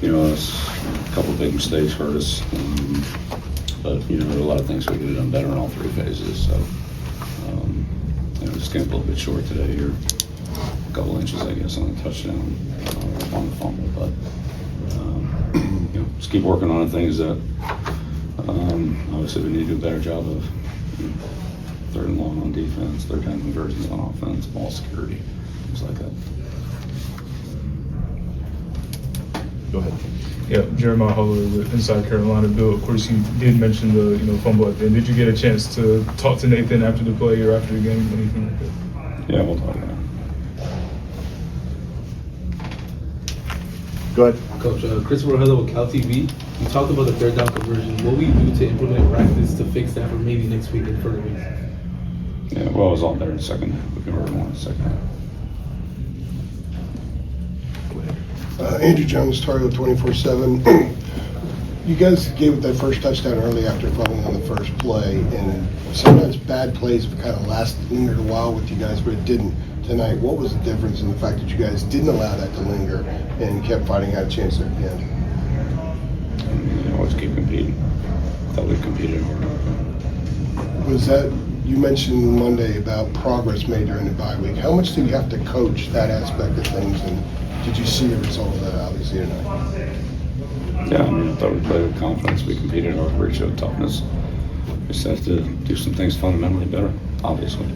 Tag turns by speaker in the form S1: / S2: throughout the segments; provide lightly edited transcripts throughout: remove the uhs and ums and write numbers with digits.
S1: A couple of big mistakes hurt us. But, there are a lot of things we could have done better in all three phases. So, just came a little bit short today here. A couple inches, I guess, on the touchdown, on the fumble. But, just keep working on the things that obviously we need to do a better job of. Third and long on defense, third down conversions on offense, ball security, things like that.
S2: Go ahead.
S3: Yeah, Jeremiah Holler with Inside Carolina. Bill, of course, you did mention the fumble at the end. Did you get a chance to talk to Nathan after the play or after the game, anything like that?
S1: Yeah, we'll talk about it.
S2: Go ahead.
S4: Coach, Christopher Heather with Cal TV. You talked about the third down conversion. What will you do to implement practice to fix that for maybe next week in further weeks?
S1: Yeah, well, it was all better in the second half. We converted more in the second half.
S5: Andrew Jones, Tario 24/7. You guys gave it that first touchdown early after falling on the first play, and sometimes bad plays have kind of lingered a while with you guys, but it didn't tonight. What was the difference in the fact that you guys didn't allow that to linger and kept fighting out a chance at the end?
S1: You always keep competing. Thought we competed hard.
S5: Was that, you mentioned Monday about progress made during the bye week. How much did you have to coach that aspect of things, and did you see a result of that obviously or not?
S1: Yeah, I thought we played with confidence. We competed hard. We showed toughness. We just have to do some things fundamentally better, obviously.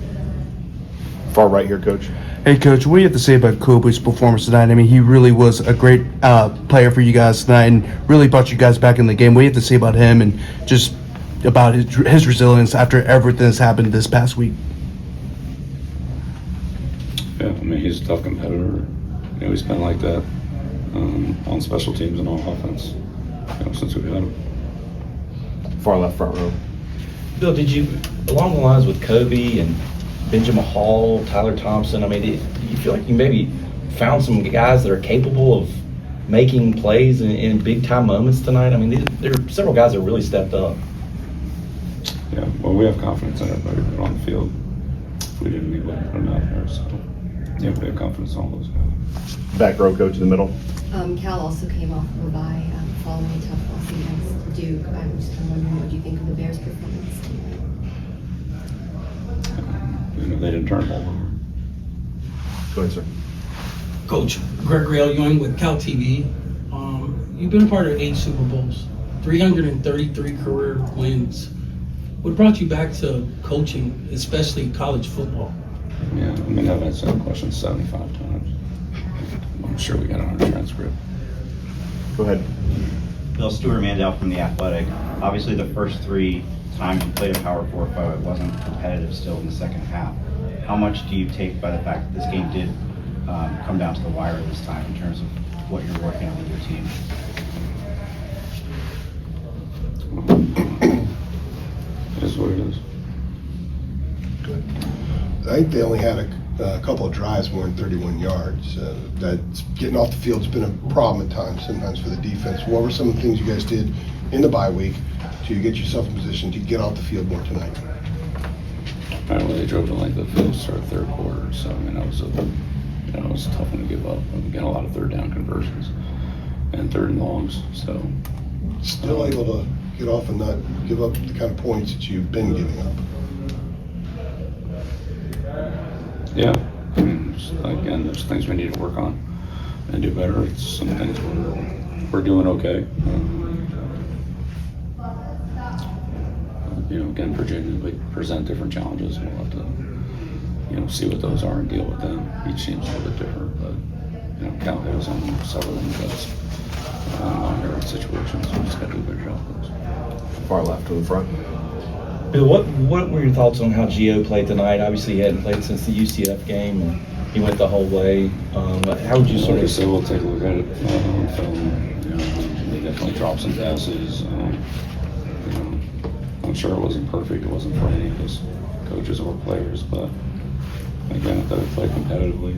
S2: Far right here, Coach.
S6: Hey, Coach, what do you have to say about Kobe's performance tonight? I mean, he really was a great player for you guys tonight and really brought you guys back in the game. What do you have to say about him and just about his resilience after everything that's happened this past week?
S1: Yeah, he's a tough competitor. He's been like that on special teams and on offense since we've had him.
S2: Far left front row.
S7: Bill, did you, along the lines with Kobe and Benjamin Hall, Tyler Thompson, do you feel like you maybe found some guys that are capable of making plays in big-time moments tonight? There are several guys that really stepped up.
S1: Yeah, well, we have confidence in everybody we put on the field. If we didn't, we wouldn't put them out there. So, yeah, we have confidence in all those guys.
S2: Back row, Coach, in the middle.
S8: Cal also came off of a bye following a tough loss against Duke. I'm just kind of wondering, what do you think of the Bears' performance tonight?
S1: They didn't turn the ball over.
S2: Go ahead, sir.
S9: Coach Gregory L. Ewing with Cal TV. You've been a part of 8 Super Bowls, 333 career wins. What brought you back to coaching, especially college football?
S1: Yeah, I've answered that question 75 times. I'm sure we got it on our transcript.
S2: Go ahead.
S10: Bill, Stuart Mandel from The Athletic. Obviously, the first 3 times you played a Power 4 foe, it wasn't competitive still in the second half. How much do you take by the fact that this game did come down to the wire this time in terms of what you're working on with your team?
S1: It is what it is.
S2: Good.
S5: I think they only had a couple of drives more than 31 yards. That's getting off the field's been a problem at times, sometimes for the defense. What were some of the things you guys did in the bye week to get yourself in position to get off the field more tonight?
S1: Apparently they drove the length of the field to start third quarter, so that was it was a tough one to give up. We got a lot of third down conversions and third and longs, so
S5: still able to get off and not give up the kind of points that you've been giving up.
S1: Yeah, again, there's things we need to work on and do better. It's some things we're doing okay. Again, Virginia, we present different challenges, and we'll have to, see what those are and deal with them. Each team's a little bit different, but, Cal has on several of them on their situations, so we just got to do a better job of those.
S2: Far left to the front.
S7: Bill, what were your thoughts on how Gio played tonight? Obviously, he hadn't played since the UCF game, and he went the whole way. How would you sort of?
S1: So we'll take a look at it. They definitely dropped some passes. I'm sure it wasn't perfect. It wasn't for any of us coaches or players, but again, I thought we played competitively.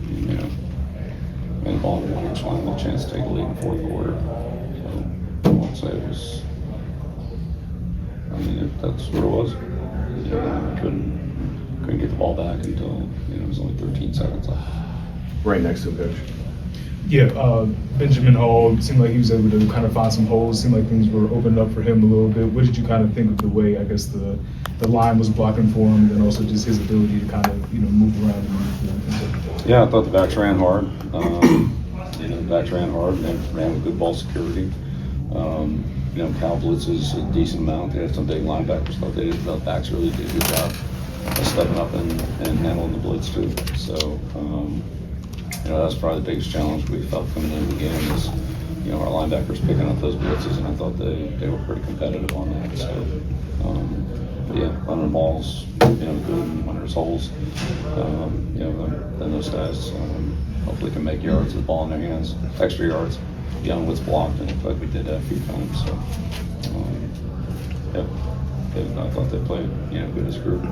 S1: And the ball on the 1 inch line, a chance to take a lead in the fourth quarter. So I won't say it was. That's what it was. Couldn't get the ball back until it was only 13 seconds left.
S2: Right next to him, Coach.
S3: Yeah, Benjamin Hall seemed like he was able to kind of find some holes. Seemed like things were opening up for him a little bit. What did you kind of think of the way, I guess, the line was blocking for him, and then also just his ability to kind of, move around and move?
S1: Yeah, I thought the backs ran hard. The backs ran hard and they ran with good ball security. Cal blitzes a decent amount. They had some big linebackers. The backs really did a good job of stepping up and handling the blitz too. So, that's probably the biggest challenge we felt coming into the game is, our linebackers picking up those blitzes, and I thought they were pretty competitive on that. So, but yeah, running balls, good, and when there's holes, then those guys hopefully can make yards with the ball in their hands, extra yards, beyond what's blocked, and it looked like we did that a few times. So, I thought they played, good as a group.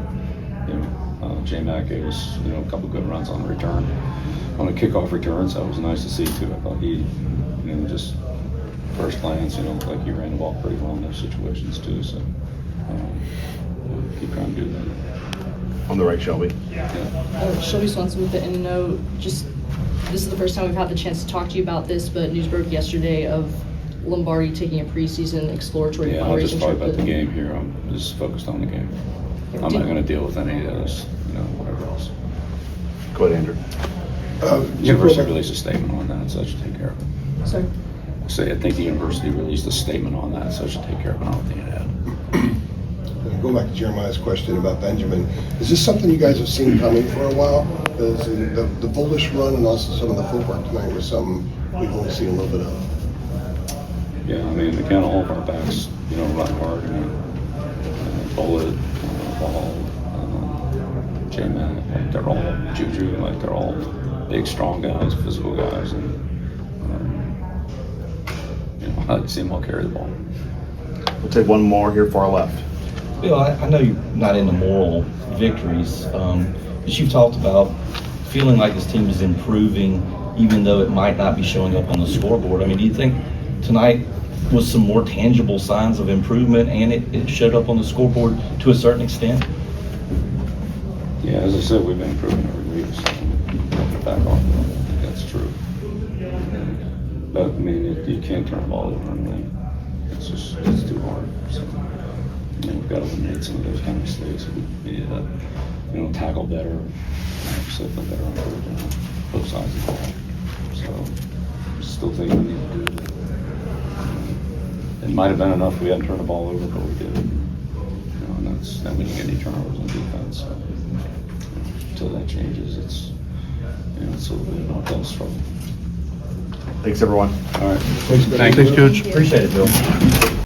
S1: J-Mac gave us, a couple good runs on the return, on the kickoff returns. That was nice to see too. I thought he, just first glance, looked like he ran the ball pretty well in those situations too. So keep trying to do that.
S2: On the right, Shelby.
S11: Shelby Swanson with the end note. Just this is the first time we've had the chance to talk to you about this, but news broke yesterday of Lombardi taking a preseason exploratory
S1: Yeah, I'll just
S11: fundraising
S1: talk
S11: trip.
S1: about the game here. I'm just focused on the game. I'm not going to deal with any of this, whatever else.
S2: Go ahead, Andrew.
S1: University released a statement on that, so that should take care of it.
S11: Sorry.
S1: I think the university released a statement on that, so it should take care of it. I don't think it had.
S5: Going back to Jeremiah's question about Benjamin, is this something you guys have seen coming for a while? Because the bullish run and also some of the footwork tonight was something we've only seen a little bit of.
S1: Yeah, again, all of our backs, run hard. Bullet, Ball, J-Man, they're all Juju, they're all big, strong guys, physical guys, and I like to see them all carry the ball.
S2: We'll take one more here far left.
S7: Bill, I know you're not into moral victories, but you've talked about feeling like this team is improving, even though it might not be showing up on the scoreboard. Do you think tonight was some more tangible signs of improvement, and it showed up on the scoreboard to a certain extent?
S1: Yeah, as I said, we've been improving every week, so I'm not back off. I think that's true. But you can't turn the ball over. It's too hard. So, we've got to eliminate some of those kind of mistakes. We need to, tackle better, play better on both sides of the ball. So, still think we need to do it. It might have been enough if we hadn't turned the ball over, but we did. And then we didn't get any turnovers on defense. So, until that changes, it's a little bit of an uphill struggle.
S2: Thanks, everyone.
S1: All right.
S6: Thanks, Coach.
S7: Appreciate it, Bill.